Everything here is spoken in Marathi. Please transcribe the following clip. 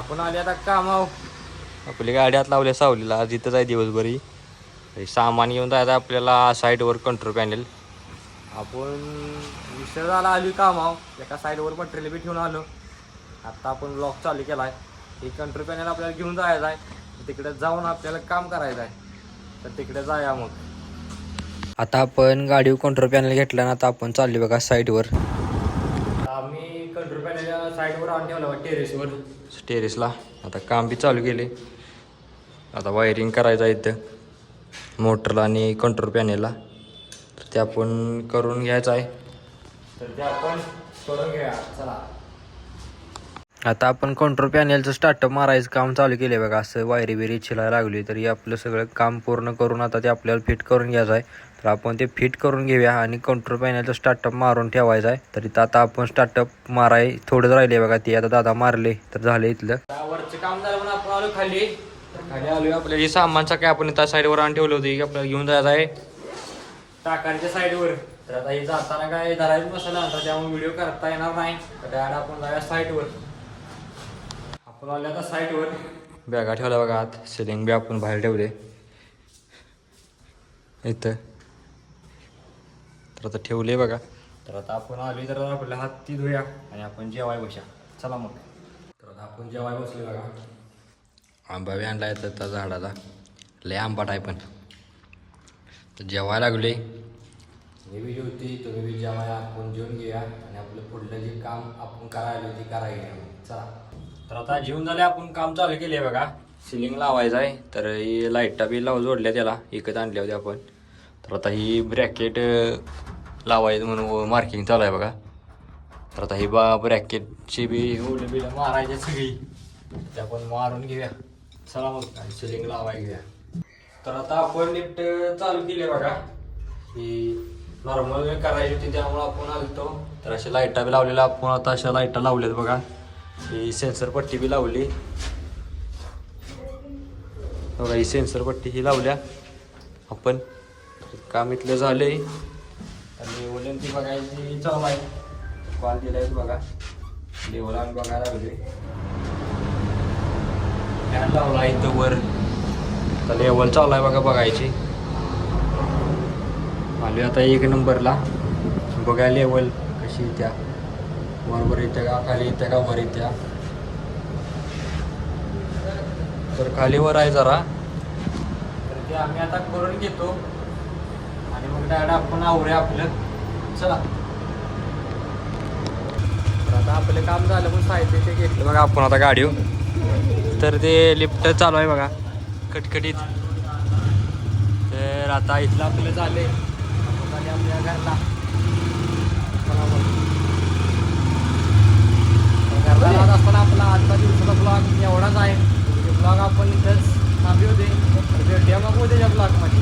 आपण आले आता कामाव. आपली गाडी आत लावल्या सावलीला. आज इथंच आहे दिवसभरी. सामान घेऊन जायचं आपल्याला साईडवर कंट्रोल पॅनल. आपण विषय झाला आली कामाव. एका साईडवर मटेरियल बी ठेवून आलो. आत्ता आपण ब्लॉक चालू केला आहे. हे कंट्रोल पॅनल आपल्याला घेऊन जायचं आहे. तिकडे जाऊन आपल्याला काम करायचं आहे. तर तिकडे जाऊया मग. आता आपण गाडीवर कंट्रोल पॅनल घेतला ना. आता आपण चाललो बघा साईडवर. आम्ही कंट्रोल पॅनल साईडवर आणून ठेवला टेरेसला. आता काम बी चालू केले. आता वायरिंग करायचं आहे इथं मोटरला आणि कंट्रोल पॅनलला. तर ते आपण करून घ्यायचं आहे. तर ते आपण करून घेऊया. चला आता आपण कंट्रोल पॅनलचं स्टार्टअप मारायचं काम चालू केलं आहे बघा. असं वायरी बिरी छिलायला लागली. तरी आपलं सगळं काम पूर्ण करून आता ते आपल्याला फिट करून घ्यायचं आहे. तर आपण ते फिट करून घेऊया आणि कंट्रोल पॅनलचं स्टार्टअप मारून ठेवायचं आहे. तर इथं आता आपण स्टार्टअप माराय थोडंच राहिले बघा. ते आता दादा मारले तर झालं इथलं. वरचं काम झालं म्हणून आपण आलो खाली. खाली आलो. आपल्या हे सामानचं काय आपण त्या साईडवर आणून ठेवलं होतं की आपल्याला घेऊन जायचं आहे टाकांच्या साईडवर. तर आता हे जाताना काय धरायचं बसायला आता त्यामुळे व्हिडिओ करता येणार नाही. तर डायरेक्ट आपण जाऊया साईडवर. आपण आले आता साईडवर. बॅगा ठेवल्या बघा आत. सिलिंग बी आपण बाहेर ठेवले इथं. तर आता ठेवले बघा. तर आता आपण आले तर आपल्याला हात ती धुया आणि आपण जेवाय बसा. चला मग. तर आता आपण जेवाय बसले बघा. आंबा बी आणला येतं त्या झाडाला. लय आंबाट आहे पण. तर जेवायला लागले. मी बी जेवते तुम्ही बी जेवाया. आपण जेवून घेऊया आणि आपलं पुढलं जे काम आपण करायला ते करायला. चला. तर आता जेवून झाले. आपण काम चालू केले बघा. सिलिंग लावायचं आहे. तर ही लाईटा बी जोडल्या त्याला. एकच आणल्या होत्या आपण. तर आता ही ब्रॅकेट लावायचं म्हणून मार्किंग चालू आहे बघा. तर आता ही ब्रॅकेटची बी ओलं बिलं मारायची सगळी. ते आपण मारून घेऊया. चला मग आणि सिलिंग लावायला घेऊया. तर आता आपण लिफ्ट चालू केली बघा. ही नॉर्मल करायची होती त्यामुळे आपण आलतो. तर अशा लाईटा बी लावलेल्या आपण. आता अशा लाईटा लावल्यात बघा. ही सेन्सर पट्टी बी लावली बघा. ही सेन्सर पट्टी ही लावल्या आपण. काम इथलं झालंय आणि ओलंती बघायची चालू आहे. कॉल दिलाय बघा. लेवल आम्ही बघायला लागले. फॅन लावला इथं वर. तर लेवल चालू आहे बघा बघायची. आलो आता 1 नंबरला. बघा लेवल कशी येत्या. वरवर येत्या का खाली येत्या का वर येत्या. तर खाली वर आहे जरा. तर ते आम्ही आता करून घेतो आणि मग डायरेक्ट आपण आवरूया आपलं. चला. तर आता आपलं काम झालं पण साहित्य ते घेतलं बघा आपण आता गाडीवर. तर ते लिफ्ट चालू आहे बघा खटखटीत. तर आता इथलं आपलं झाले. आपण आपल्या घरला. घरला जात असताना आपला आजचा दिवसाचा ब्लॉग एवढाच आहे. ब्लॉग आपण इथंच थांबी होते. भेटूया मग उद्याच्या ब्लॉगमध्ये.